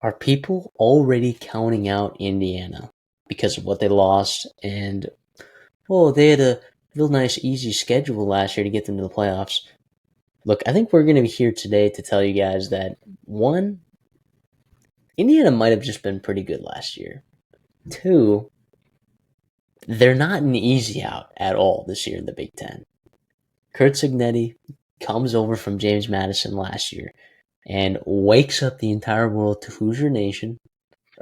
Are people already counting out Indiana because of what they lost? And, well, they had a real nice, easy schedule last year to get them to the playoffs. Look, I think we're going to be here today to tell you guys that, one, Indiana might have just been pretty good last year. Two, they're not an easy out at all this year in the Big Ten. Kurt Cignetti comes over from James Madison last year and wakes up the entire world to Hoosier Nation,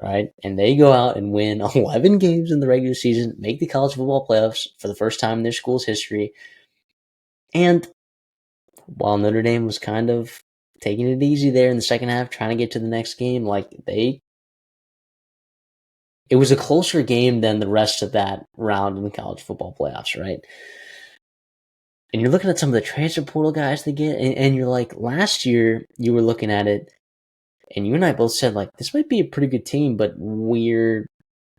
right? And they go out and win 11 games in the regular season, make the college football playoffs for the first time in their school's history. And while Notre Dame was kind of taking it easy there in the second half, trying to get to the next game, it was a closer game than the rest of that round in the college football playoffs, right? And you're looking at some of the transfer portal guys they get, and you're like, last year you were looking at it, and you and I both said, like, this might be a pretty good team, but we're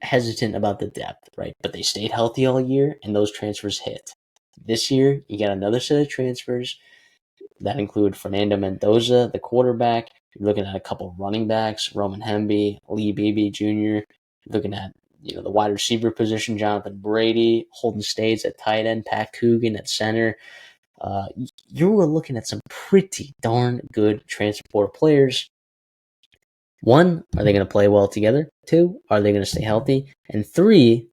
hesitant about the depth, right? But they stayed healthy all year, and those transfers hit. This year, you got another set of transfers that include Fernando Mendoza, the quarterback. You're looking at a couple of running backs, Roman Hemby, Lee Beebe Jr. You're looking at the wide receiver position, Jonathan Brady, Holden States at tight end, Pat Coogan at center. You were looking at some pretty darn good transfer portal players. One, are they going to play well together? Two, are they going to stay healthy? And three,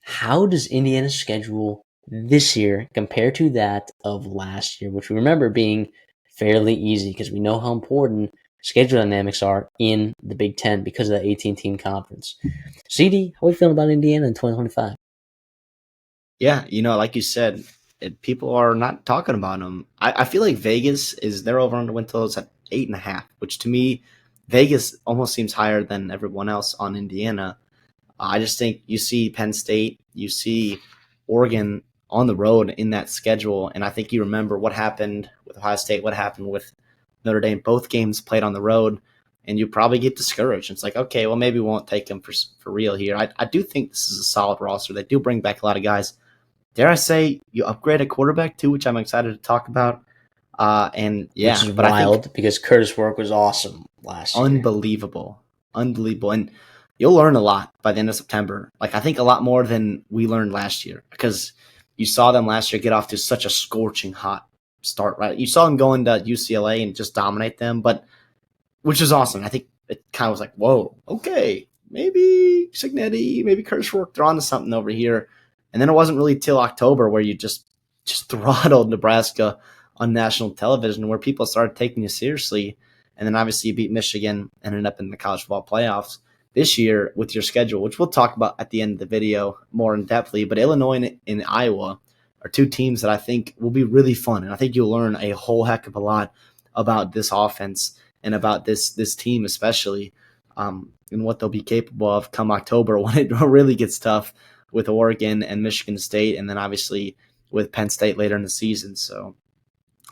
how does Indiana's schedule this year compare to that of last year, which we remember being fairly easy because we know how important schedule dynamics are in the Big Ten because of the 18-team conference. CD, how are you feeling about Indiana in 2025? Yeah, like you said, people are not talking about them. I feel like Vegas is their over under win totals at 8.5, which to me, Vegas almost seems higher than everyone else on Indiana. I just think you see Penn State, you see Oregon on the road in that schedule, and I think you remember what happened with Ohio State, what happened with Notre Dame. Both games played on the road, and you probably get discouraged. It's like, okay, well, maybe we won't take them for real here. I do think this is a solid roster. They do bring back a lot of guys. Dare I say you upgrade a quarterback too, which I'm excited to talk about. And yeah, which is but I think wild because Curtis Work was awesome last year. unbelievable. And you'll learn a lot by the end of September. Like, I think a lot more than we learned last year because you saw them last year get off to such a scorching hot start, right? You saw them go into UCLA and just dominate them, which is awesome. I think it kind of was like, whoa, okay, maybe Cignetti, maybe Curtis Work, they're on to something over here. And then it wasn't really till October where you just throttled Nebraska on national television where people started taking you seriously. And then obviously you beat Michigan and ended up in the college football playoffs. This year with your schedule, which we'll talk about at the end of the video more in depthly, but Illinois and Iowa are two teams that I think will be really fun. And I think you'll learn a whole heck of a lot about this offense and about this team especially, and what they'll be capable of come October when it really gets tough with Oregon and Michigan State, and then obviously with Penn State later in the season. So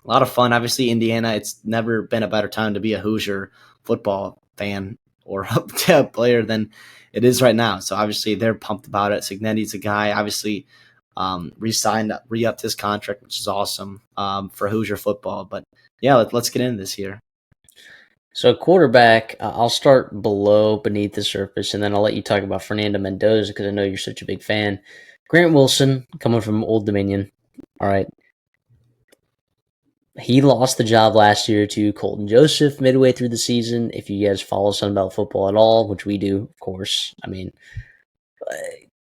a lot of fun. Obviously, Indiana, it's never been a better time to be a Hoosier football fan or a player than it is right now. So obviously they're pumped about it. Cignetti's a guy, obviously re-upped his contract, which is awesome for Hoosier football. But yeah, let's get into this here. So quarterback, I'll start beneath the surface, and then I'll let you talk about Fernando Mendoza because I know you're such a big fan. Grant Wilson, coming from Old Dominion, all right. He lost the job last year to Colton Joseph midway through the season. If you guys follow Sunbelt football at all, which we do, of course, I mean,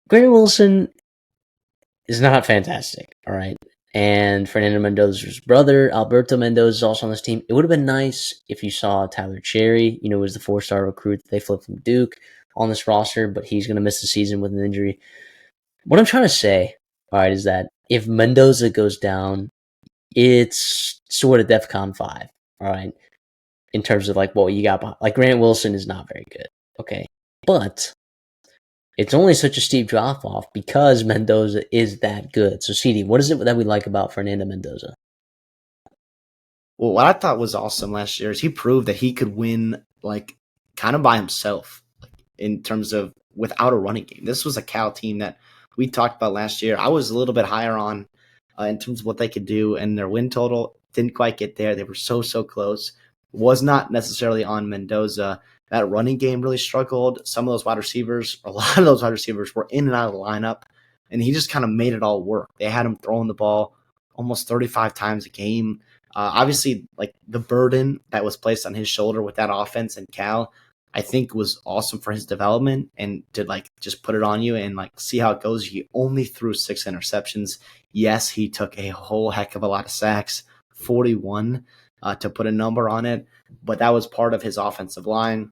Grant Wilson is not fantastic, all right? And Fernando Mendoza's brother, Alberto Mendoza, is also on this team. It would have been nice if you saw Tyler Cherry, was the 4-star recruit that they flipped from Duke on this roster, but he's going to miss the season with an injury. What I'm trying to say, all right, is that if Mendoza goes down, it's sort of DEFCON 5, all right, in terms of like what you got behind. Like Grant Wilson is not very good, okay, but it's only such a steep drop off because Mendoza is that good. So, CD, what is it that we like about Fernando Mendoza? Well, what I thought was awesome last year is he proved that he could win like kind of by himself, like, in terms of without a running game. This was a Cal team that we talked about last year. I was a little bit higher on in terms of what they could do, and their win total didn't quite get there. They were so close. Was not necessarily on Mendoza. that running game really struggled. Some of those wide receivers, a lot of those wide receivers were in and out of the lineup, and he just kind of made it all work. They had him throwing the ball almost 35 times a game. Obviously, like the burden that was placed on his shoulder with that offense and Cal, I think was awesome for his development, and to like just put it on you and like see how it goes. He only threw 6 interceptions. Yes, he took a whole heck of a lot of sacks, 41 to put a number on it, but that was part of his offensive line,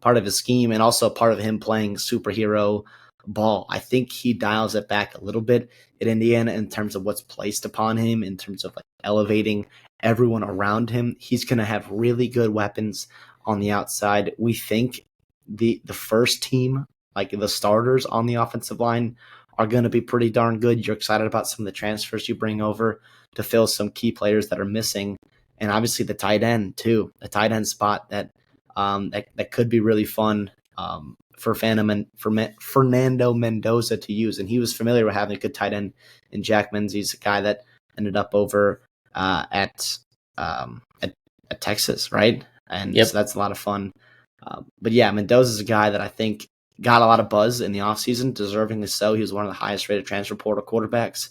part of his scheme, and also part of him playing superhero ball. I think he dials it back a little bit at Indiana in terms of what's placed upon him, in terms of like elevating everyone around him. He's going to have really good weapons on the outside. We think the first team, like the starters on the offensive line, are going to be pretty darn good. You're excited about some of the transfers you bring over to fill some key players that are missing, and obviously the tight end too. The tight end spot that could be really fun for Fernando Mendoza to use, and he was familiar with having a good tight end in Jack Menzies, a guy that ended up over at Texas, right? And Yep. so that's a lot of fun. But yeah, Mendoza's a guy that I think got a lot of buzz in the offseason, deservingly so. He was one of the highest rated transfer portal quarterbacks.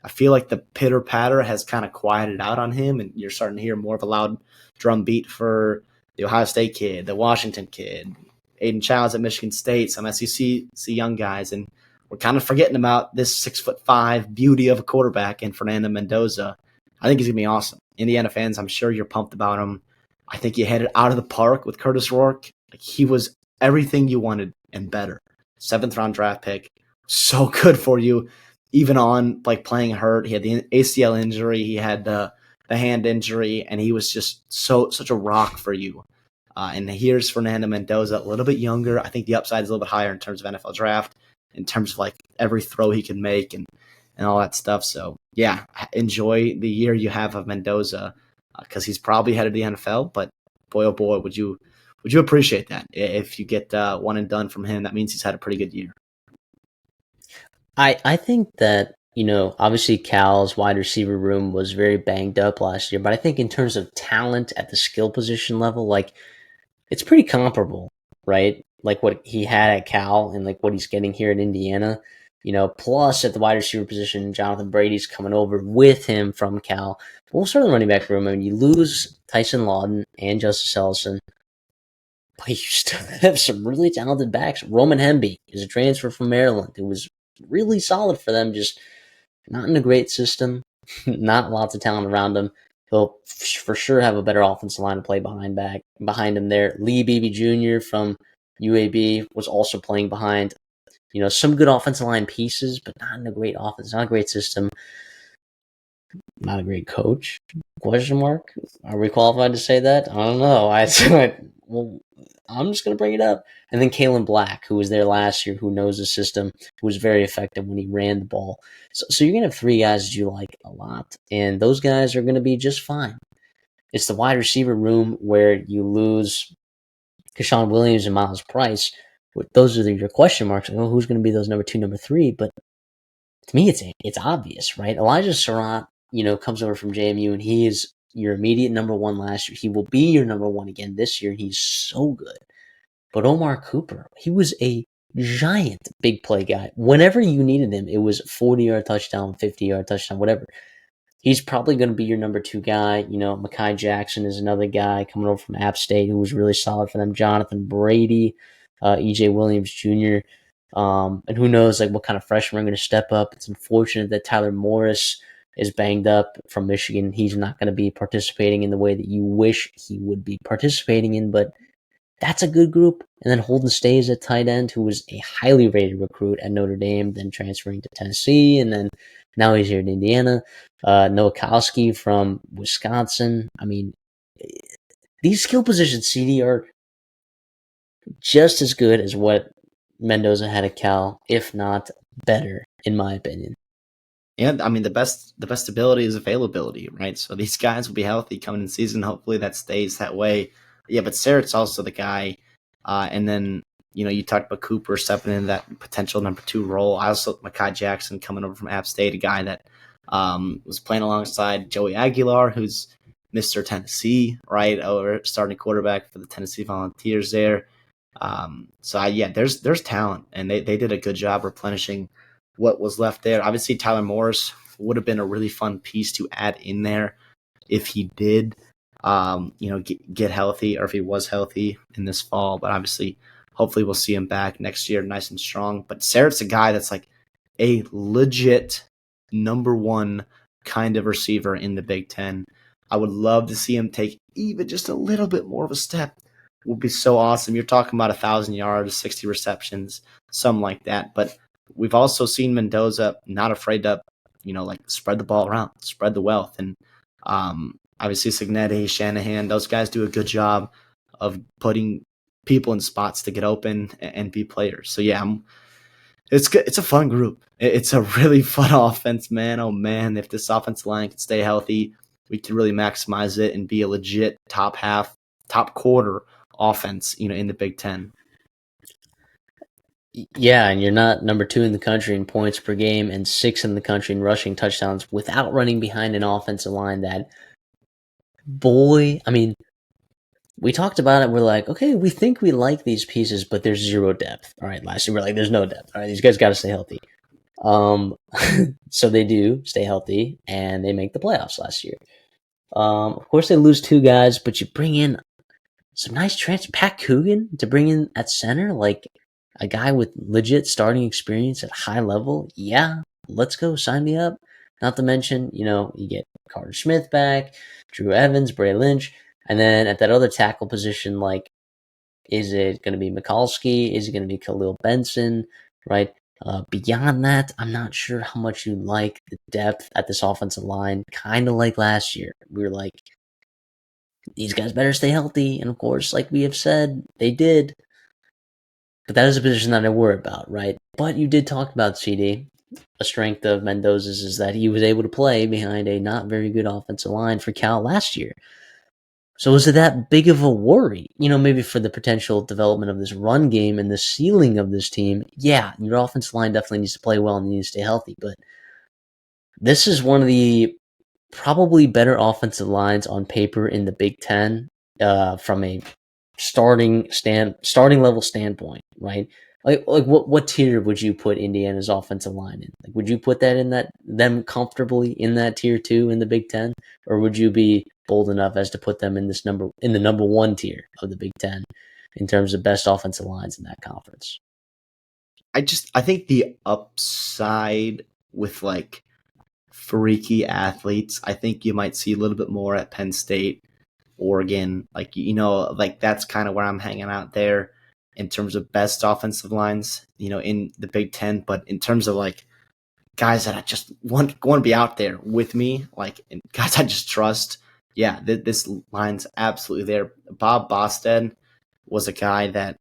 I feel like the pitter patter has kind of quieted out on him, and you're starting to hear more of a loud drum beat for the Ohio State kid, the Washington kid, Aiden Childs at Michigan State, some SEC young guys, and we're kind of forgetting about this 6'5" beauty of a quarterback in Fernando Mendoza. I think he's gonna be awesome. Indiana fans, I'm sure you're pumped about him. I think you hit it out of the park with Curtis Rourke. Like, he was everything you wanted and better. 7th round draft pick, so good for you. Even on like playing hurt, he had the ACL injury, he had the hand injury, and he was just such a rock for you. And here's Fernando Mendoza, a little bit younger. I think the upside is a little bit higher in terms of NFL draft, in terms of like every throw he can make and all that stuff. So yeah, enjoy the year you have of Mendoza, because he's probably headed to the NFL. But boy, oh boy, would you appreciate that if you get one and done from him? That means he's had a pretty good year. I think that, obviously Cal's wide receiver room was very banged up last year, but I think in terms of talent at the skill position level, like, it's pretty comparable, right? Like what he had at Cal and like what he's getting here at Indiana. Plus at the wide receiver position, Jonathan Brady's coming over with him from Cal. But we'll start the running back room. I mean, you lose Tyson Lawton and Justice Ellison, but you still have some really talented backs. Roman Hemby is a transfer from Maryland who was really solid for them, just not in a great system, not lots of talent around him. He'll for sure have a better offensive line to play behind him there. Lee Beebe Jr. from UAB was also playing behind, some good offensive line pieces, but not in a great offense, not a great system, not a great coach. Question mark? Are we qualified to say that? I don't know. Well, I'm just going to bring it up. And then Kalen Black, who was there last year, who knows the system, who was very effective when he ran the ball. So you're going to have 3 guys that you like a lot, and those guys are going to be just fine. It's the wide receiver room where you lose Keshawn Williams and Miles Price. Those are your question marks. Like, who's going to be those number 2, number 3? But to me, it's obvious, right? Elijah Surratt, comes over from JMU, and he is your immediate number 1 last year. He will be your number 1 again this year. He's so good. But Omar Cooper, he was a giant big play guy. Whenever you needed him, it was 40-yard touchdown, 50-yard touchdown, whatever. He's probably going to be your number 2 guy. Mekhi Jackson is another guy coming over from App State who was really solid for them. Jonathan Brady, EJ Williams Jr., and who knows like what kind of freshmen are going to step up. It's unfortunate that Tyler Morris is banged up from Michigan. He's not going to be participating in the way that you wish he would be participating in, but that's a good group. And then Holden Stays at tight end, who was a highly rated recruit at Notre Dame, then transferring to Tennessee, and then now he's here in Indiana. Nowakowski from Wisconsin. I mean, these skill positions, CD, are just as good as what Mendoza had at Cal, if not better, in my opinion. Yeah, I mean, the best ability is availability, right? So these guys will be healthy coming in season. Hopefully that stays that way. Yeah, but Sarrett's also the guy. And then, you talked about Cooper stepping into that potential number 2 role. I also, Mekhi Jackson coming over from App State, a guy that was playing alongside Joey Aguilar, who's Mr. Tennessee, right? Or starting quarterback for the Tennessee Volunteers there. There's talent, and they did a good job replenishing what was left there. Obviously, Tyler Morris would have been a really fun piece to add in there if he did, get healthy, or if he was healthy in this fall. But obviously, hopefully, we'll see him back next year, nice and strong. But Sarrett's a guy that's like a legit number one kind of receiver in the Big Ten. I would love to see him take even just a little bit more of a step. It would be so awesome. You're talking about 1,000 yards, 60 receptions, something like that. But we've also seen Mendoza not afraid to, spread the ball around, spread the wealth. And obviously Signetti, Shanahan, those guys do a good job of putting people in spots to get open and be players. So yeah, it's good. It's a fun group. It's a really fun offense, man. Oh man, if this offensive line can stay healthy, we can really maximize it and be a legit top quarter offense, in the Big Ten. Yeah, and you're not number 2 in the country in points per game and 6th in the country in rushing touchdowns without running behind an offensive line that, we talked about it. We're like, okay, we think we like these pieces, but there's zero depth. All right, last year we're like, there's no depth. All right, these guys got to stay healthy. So they do stay healthy, and they make the playoffs last year. Of course, they lose 2 guys, but you bring in some nice Pat Coogan to bring in at center, like a guy with legit starting experience at high level. Yeah, let's go. Sign me up. Not to mention, you get Carter Smith back, Drew Evans, Bray Lynch, and then at that other tackle position, like, is it going to be Mikulski? Is it going to be Khalil Benson? Right? Beyond that, I'm not sure how much you like the depth at this offensive line. Kind of like last year. We were like, these guys better stay healthy. And of course, like we have said, they did. But that is a position that I worry about, right? But you did talk about CD. A strength of Mendoza's is that he was able to play behind a not very good offensive line for Cal last year. So is it that big of a worry? Maybe for the potential development of this run game and the ceiling of this team. Yeah, your offensive line definitely needs to play well and needs to stay healthy. But this is one of the probably better offensive lines on paper in the Big Ten from a starting level standpoint, right? Like what tier would you put Indiana's offensive line in? Like, would you put that in them comfortably in that tier 2 in the Big Ten, or would you be bold enough as to put them in the number 1 tier of the Big Ten in terms of best offensive lines in that conference? I think the upside with like freaky athletes, I think you might see a little bit more at Penn State, Oregon. Like, that's kind of where I'm hanging out there in terms of best offensive lines, in the Big Ten. But in terms of like guys that I just want to be out there with me, like, and guys I just trust, yeah, this line's absolutely there. Bob Bosted was a guy that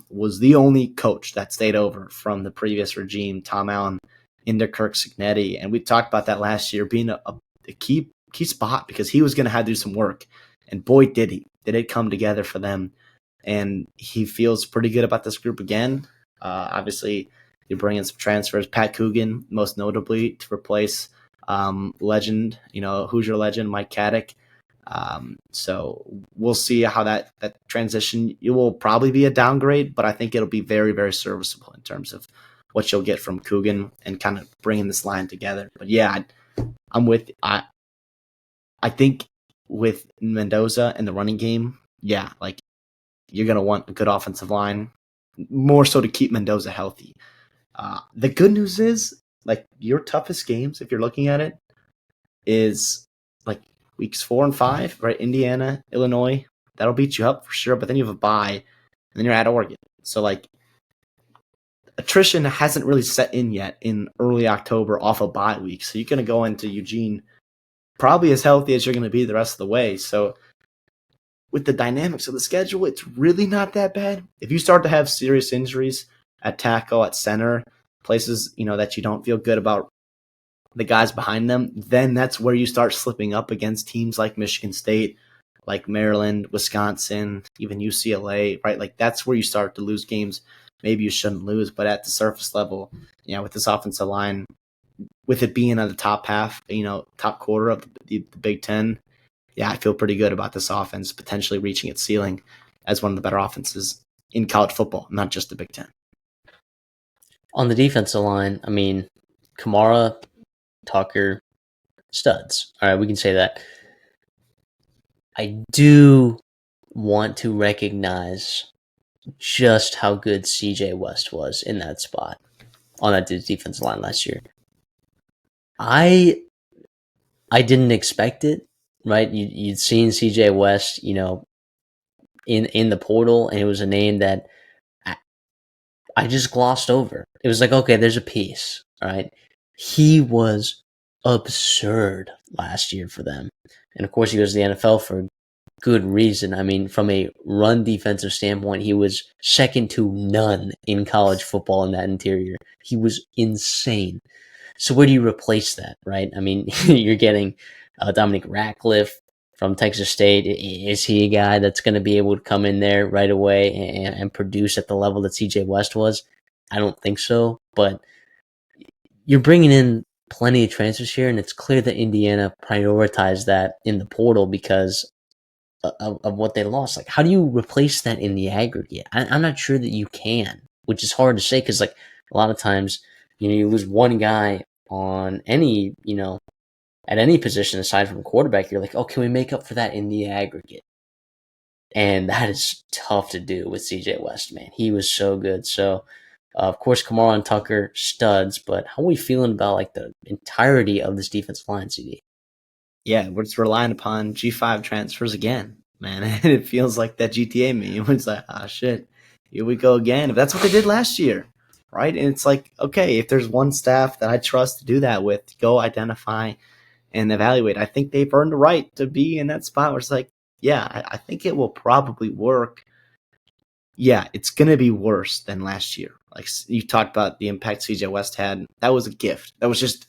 was the only coach that stayed over from the previous regime, Tom Allen, into Kirk Signetti. And we talked about that last year being a key spot because he was going to have to do some work. And boy, did he. Did it come together for them. And he feels pretty good about this group again. Obviously, you bring in some transfers. Pat Coogan, most notably, to replace legend, Hoosier legend, Mike Caddick. So we'll see how that transition, it will probably be a downgrade, but I think it'll be very, very serviceable in terms of what you'll get from Coogan and kind of bringing this line together. But yeah, I'm with, I think with Mendoza and the running game, yeah, like you're going to want a good offensive line, more so to keep Mendoza healthy. The good news is, like, your toughest games, if you're looking at it, is like weeks 4 and 5, right? Indiana, Illinois, that'll beat you up for sure. But then you have a bye, and then you're at Oregon. So like attrition hasn't really set in yet in early October off a bye week. So you're going to go into Eugene probably as healthy as you're going to be the rest of the way. So with the dynamics of the schedule, it's really not that bad. If you start to have serious injuries at tackle, at center, places, that you don't feel good about the guys behind them, then that's where you start slipping up against teams like Michigan State, like Maryland, Wisconsin, even UCLA, right? Like that's where you start to lose games maybe you shouldn't lose. But at the surface level, with this offensive line, with it being at the top half, top quarter of the Big Ten, yeah, I feel pretty good about this offense potentially reaching its ceiling as one of the better offenses in college football, not just the Big Ten. On the defensive line, I mean, Kamara, Tucker, studs. All right, we can say that. I do want to recognize just how good CJ West was in that spot on that defensive line last year. I didn't expect it, right? You'd seen CJ West, in the portal, and it was a name that I just glossed over. It was like, okay, there's a piece, right? He was absurd last year for them. And of course, he goes to the NFL for good reason. I mean, from a run defensive standpoint, he was second to none in college football in that interior. He was insane. So where do you replace that, right? I mean, you're getting Dominic Ratcliffe from Texas State. Is he a guy that's going to be able to come in there right away and produce at the level that CJ West was? I don't think so, but you're bringing in plenty of transfers here, and it's clear that Indiana prioritized that in the portal because of what they lost. Like, how do you replace that in the aggregate? I'm not sure that you can, which is hard to say because, like, a lot of times, you lose one guy on any, at any position aside from quarterback. You're like, oh, can we make up for that in the aggregate? And that is tough to do with CJ West, man. He was so good. So, of course, Kamara and Tucker, studs, but how are we feeling about, like, the entirety of this defensive line, CD? Yeah, we're just relying upon G5 transfers again, man. And it feels like that GTA meme. It's like, shit, here we go again. If that's what they did last year, right? And it's like, okay, if there's one staff that I trust to do that with, go identify and evaluate. I think they've earned the right to be in that spot where it's like, yeah, I think it will probably work. Yeah, it's going to be worse than last year. Like you talked about the impact CJ West had. That was a gift. That was just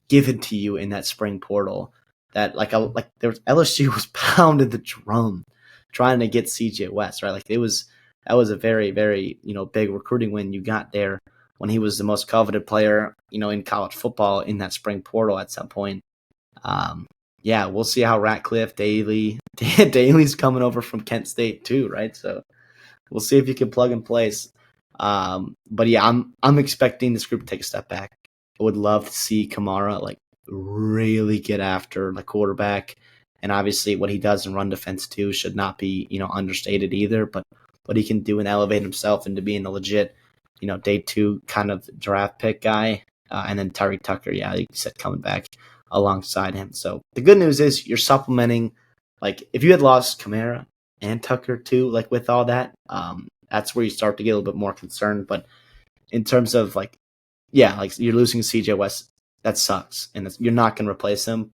given to you in that spring portal. That there was LSU was pounding the drum trying to get CJ West, right? That was a very, very, big recruiting win you got there when he was the most coveted player, in college football in that spring portal at some point. Yeah, we'll see how Ratcliffe, Daly's coming over from Kent State too, right? So we'll see if you can plug and place. But yeah, I'm expecting this group to take a step back. I would love to see Kamara really get after the quarterback, and obviously what he does in run defense too should not be understated either. But what he can do and elevate himself into being a legit day 2 kind of draft pick guy, and then Tyreek Tucker, yeah, like you said, coming back alongside him. So the good news is you're supplementing. Like if you had lost Kamara and Tucker too, with all that, that's where you start to get a little bit more concerned. But in terms of you're losing CJ West, that sucks, and you're not going to replace him,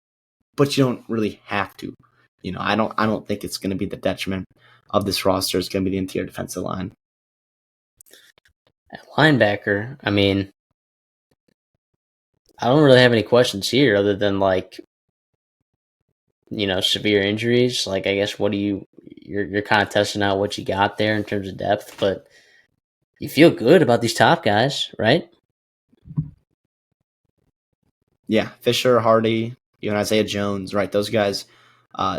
but you don't really have to. I don't think it's going to be the detriment of this roster. It's going to be the interior defensive line. At linebacker, I mean, I don't really have any questions here other than severe injuries. I guess you're kind of testing out what you got there in terms of depth, but you feel good about these top guys, right? Yeah, Fisher, Hardy, Isaiah Jones, right? Those guys,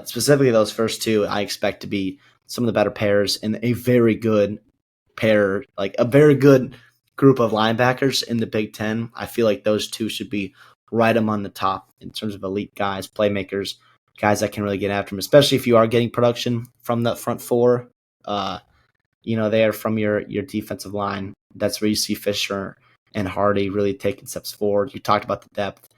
specifically those first two, I expect to be some of the better pairs and a very good pair, a very good group of linebackers in the Big Ten. I feel like those two should be right among the top in terms of elite guys, playmakers, guys that can really get after them, especially if you are getting production from the front four, there from your defensive line. That's where you see Fisher and Hardy really taking steps forward. You talked about the depth.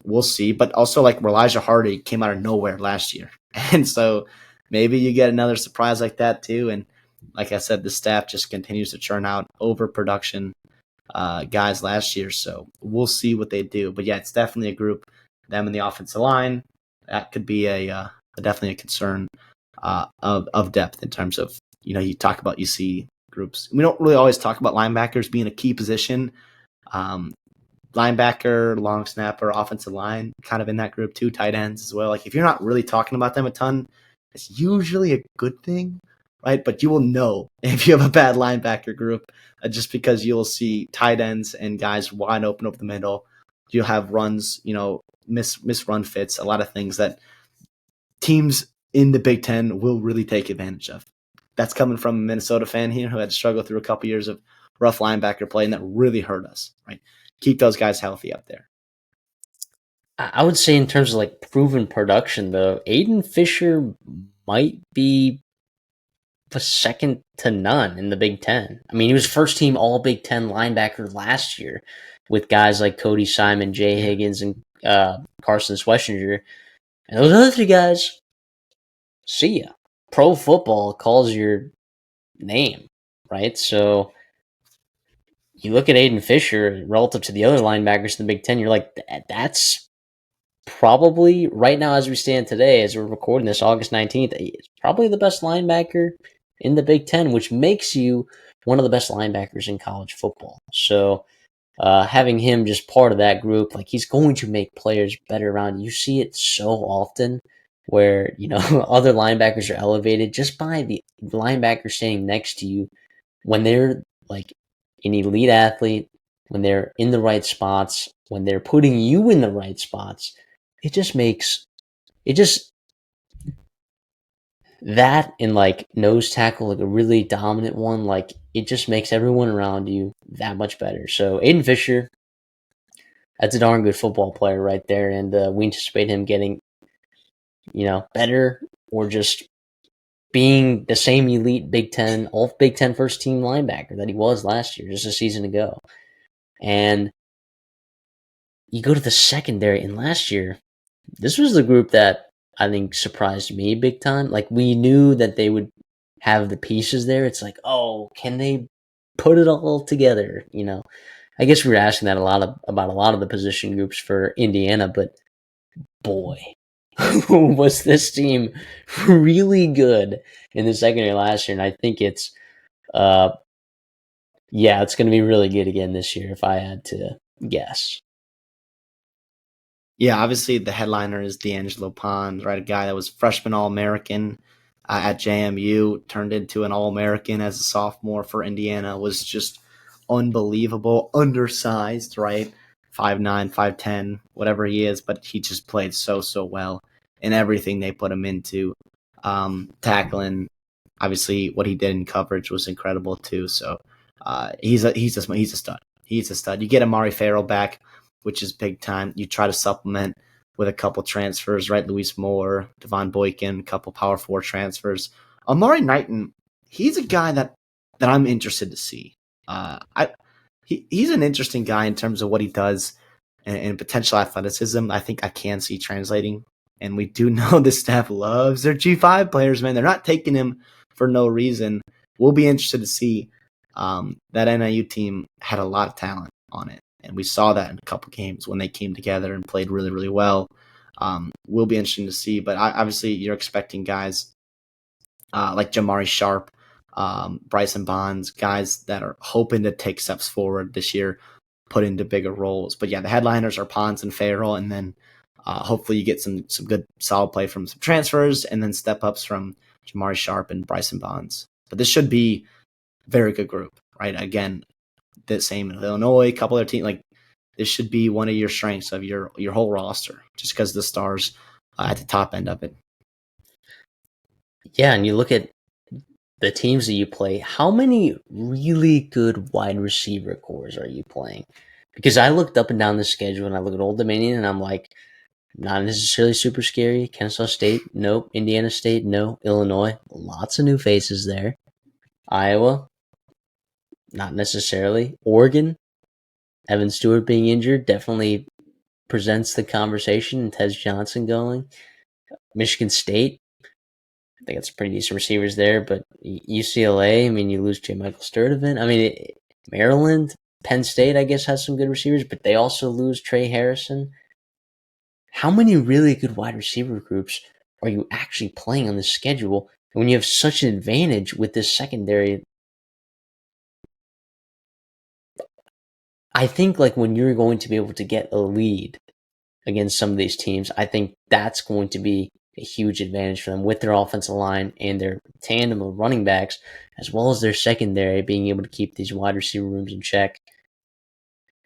We'll see. But also, Elijah Hardy came out of nowhere last year. And so maybe you get another surprise like that too. And like I said, the staff just continues to churn out overproduction guys last year. So we'll see what they do. But yeah, it's definitely a group, them in the offensive line. That could be definitely a concern of depth in terms of, you see groups. We don't really always talk about linebackers being a key position. Linebacker, long snapper, offensive line, kind of in that group too, tight ends as well. If you're not really talking about them a ton, it's usually a good thing, right? But you will know if you have a bad linebacker group, just because you'll see tight ends and guys wide open over the middle. You'll have runs, miss run fits, a lot of things that teams in the Big Ten will really take advantage of. That's coming from a Minnesota fan here who had to struggle through a couple years of rough linebacker play, and that really hurt us, right? Keep those guys healthy up there. I would say in terms of like proven production, though, Aiden Fisher might be the second to none in the Big Ten. I mean, he was first team All Big Ten linebacker last year with guys like Cody Simon, Jay Higgins, and Carson Schlesinger. And those other three guys, see ya. Pro football calls your name, right? So you look at Aiden Fisher relative to the other linebackers in the Big Ten, you're like, that's probably, right now as we stand today, as we're recording this August 19th, probably the best linebacker in the Big Ten, which makes you one of the best linebackers in college football. So having him just part of that group, like he's going to make players better around. You see it so often where, other linebackers are elevated just by the linebacker standing next to you when they're like an elite athlete, when they're in the right spots, when they're putting you in the right spots. It just makes that in like nose tackle, like a really dominant one, like it just makes everyone around you that much better. So Aiden Fisher, that's a darn good football player right there, and we anticipate him getting, better or just being the same elite Big Ten, all Big Ten first team linebacker that he was last year, just a season ago. And you go to the secondary, and last year, this was the group that I think surprised me big time. Like, we knew that they would have the pieces there. It's like, oh, can they put it all together? I guess we were asking that about a lot of the position groups for Indiana, but boy, was this team really good in the secondary last year. And I think it's going to be really good again this year if I had to guess. Yeah, obviously the headliner is D'Angelo Pond, right? A guy that was freshman All-American at JMU, turned into an All-American as a sophomore for Indiana, was just unbelievable, undersized, right? 5'9", 5'10", whatever he is, but he just played so well in everything they put him into. Tackling, obviously what he did in coverage was incredible too. So he's a stud. He's a stud. You get Amari Farrell back, which is big time. You try to supplement with a couple transfers, right? Luis Moore, Devon Boykin, a couple Power 4 transfers. Amari Knighton, he's a guy that I'm interested to see. He's an interesting guy in terms of what he does and potential athleticism. I think I can see translating. And we do know the staff loves their G5 players, man. They're not taking him for no reason. We'll be interested to see. That NIU team had a lot of talent on it. And we saw that in a couple games when they came together and played really, really well. Will be interesting to see. But obviously, you're expecting guys like Jamari Sharp, Bryson Bonds, guys that are hoping to take steps forward this year, put into bigger roles. But yeah, the headliners are Bonds and Farrell, and then hopefully you get some good solid play from some transfers, and then step ups from Jamari Sharp and Bryson Bonds. But this should be a very good group, right? Again, the same in Illinois, a couple other teams. Like, this should be one of your strengths of your whole roster, just because the stars at the top end of it. Yeah, and you look at the teams that you play, how many really good wide receiver cores are you playing? Because I looked up and down the schedule, and I look at Old Dominion, and I'm like, not necessarily super scary. Kennesaw State, nope. Indiana State, no. Illinois, lots of new faces there. Iowa, not necessarily. Oregon, Evan Stewart being injured definitely presents the conversation, and Tez Johnson going. Michigan State, I think it's pretty decent receivers there, but UCLA, I mean, you lose J. Michael Sturdivant. I mean, Maryland, Penn State, I guess, has some good receivers, but they also lose Trey Harrison. How many really good wide receiver groups are you actually playing on the schedule? And when you have such an advantage with this secondary, I think like when you're going to be able to get a lead against some of these teams, I think that's going to be a huge advantage for them with their offensive line and their tandem of running backs, as well as their secondary being able to keep these wide receiver rooms in check.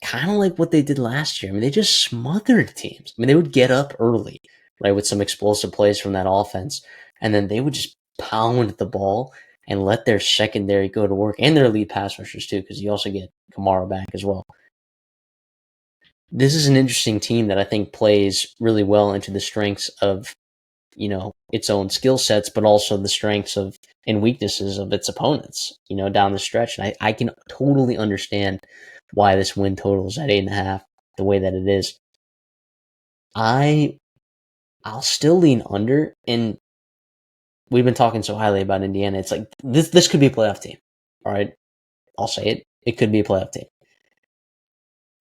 Kind of like what they did last year. I mean, they just smothered teams. I mean, they would get up early. right, with some explosive plays from that offense. And then they would just pound the ball and let their secondary go to work, and their lead pass rushers too, because you also get Kamara back as well. This is an interesting team that I think plays really well into the strengths of, its own skill sets, but also the strengths of and weaknesses of its opponents, down the stretch. And I can totally understand why this win total is at 8.5 the way that it is. I'll still lean under, and we've been talking so highly about Indiana. It's like this could be a playoff team. All right. I'll say it. It could be a playoff team.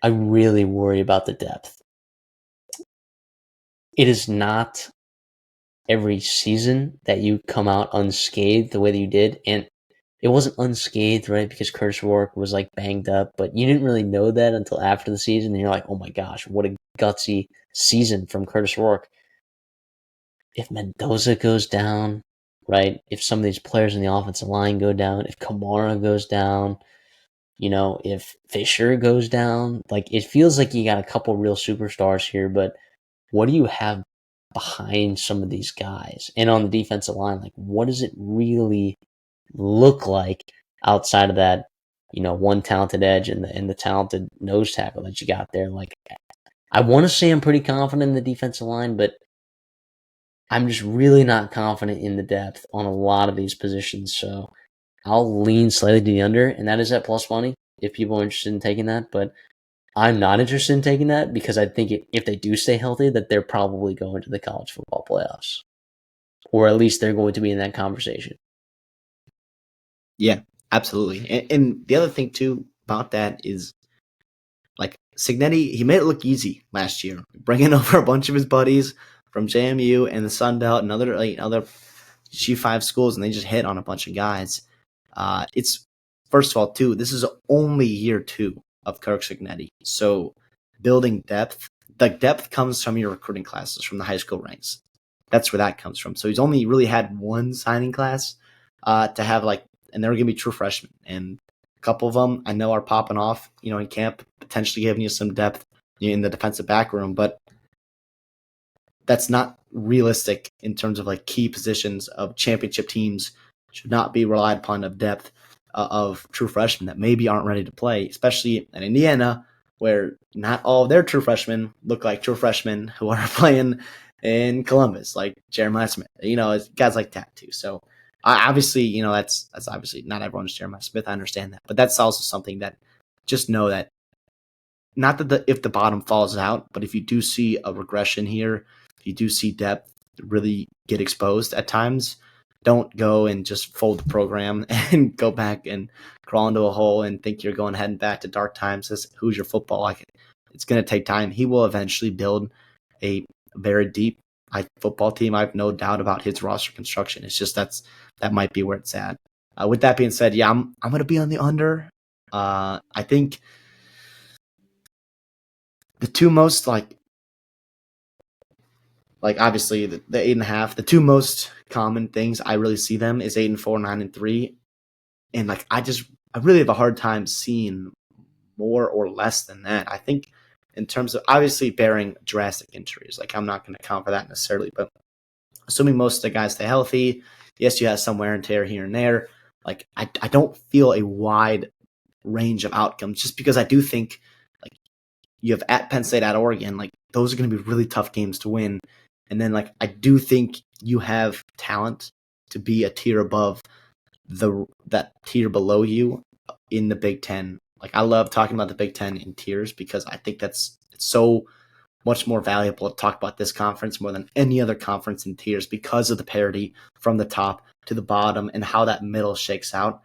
I really worry about the depth. It is not every season that you come out unscathed the way that you did. And it wasn't unscathed, right? Because Curtis Rourke was like banged up, but you didn't really know that until after the season. And you're like, oh my gosh, what a gutsy season from Curtis Rourke. If Mendoza goes down, right? If some of these players in the offensive line go down, if Kamara goes down, if Fisher goes down, like it feels like you got a couple real superstars here, but what do you have behind some of these guys? And on the defensive line, like what does it really look like outside of that, one talented edge and the talented nose tackle that you got there? Like I want to say I'm pretty confident in the defensive line, but I'm just really not confident in the depth on a lot of these positions. So I'll lean slightly to the under, and that is at plus money if people are interested in taking that. But I'm not interested in taking that because I think if they do stay healthy, that they're probably going to the college football playoffs, or at least they're going to be in that conversation. Yeah, absolutely. And the other thing too about that is, like Cignetti, he made it look easy last year, bringing over a bunch of his buddies from JMU and the Sun Belt and other G5 schools, and they just hit on a bunch of guys. It's first of all, too, this is only year 2 of Kirk Cignetti, so building depth. The depth comes from your recruiting classes from the high school ranks. That's where that comes from. So he's only really had one signing class to have and they're going to be true freshmen, and a couple of them I know are popping off, in camp, potentially giving you some depth in the defensive back room, but that's not realistic in terms of key positions of championship teams. Should not be relied upon of depth of true freshmen that maybe aren't ready to play, especially in Indiana, where not all of their true freshmen look like true freshmen who are playing in Columbus, like Jeremiah Smith, guys like that too. So obviously, that's obviously not everyone's Jeremiah Smith. I understand that, but that's also something that just know that not that if the bottom falls out, but if you do see a regression here, if you do see depth really get exposed at times, don't go and just fold the program and go back and crawl into a hole and think you're heading back to dark times as Hoosier football. It's going to take time. He will eventually build a very deep football team. I have no doubt about his roster construction. It's just that might be where it's at. With that being said, yeah, I'm going to be on the under. I think the two most obviously the 8.5, the two most common things I really see them is 8-4, 9-3. And I really have a hard time seeing more or less than that. I think in terms of obviously bearing drastic injuries, I'm not going to count for that necessarily, but assuming most of the guys stay healthy, yes, you have some wear and tear here and there. I don't feel a wide range of outcomes just because I do think you have at Penn State, at Oregon, those are going to be really tough games to win. And then I do think you have talent to be a tier above that tier below you in the Big Ten. I love talking about the Big Ten in tiers because I think it's so much more valuable to talk about this conference more than any other conference in tiers because of the parity from the top to the bottom and how that middle shakes out.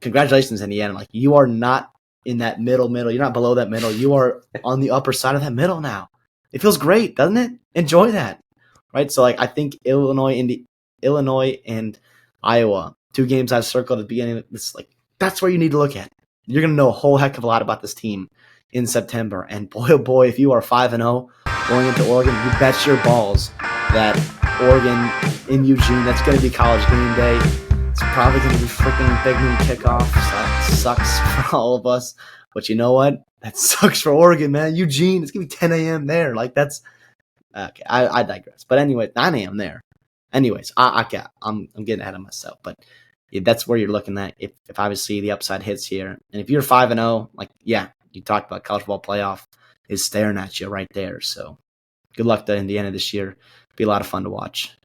Congratulations, Indiana. You are not in that middle. You're not below that middle. You are on the upper side of that middle now. It feels great, doesn't it? Enjoy that, right? So I think Illinois and Iowa, 2 games I've circled at the beginning of this, that's where you need to look at. You're going to know a whole heck of a lot about this team in September. And boy, oh boy, if you are 5-0 going into Oregon, you bet your balls that Oregon in Eugene, that's going to be college game day. It's probably going to be freaking big noon kickoff. So that sucks for all of us. But you know what? That sucks for Oregon, man. Eugene, it's going to be 10 a.m. there. Okay, I digress. But anyway, 9 a.m. there. Anyways, I'm getting ahead of myself. But yeah, that's where you're looking at. If obviously the upside hits here, and if you're 5-0, like yeah, you talked about college football playoff is staring at you right there. So good luck to Indiana this year. Be a lot of fun to watch.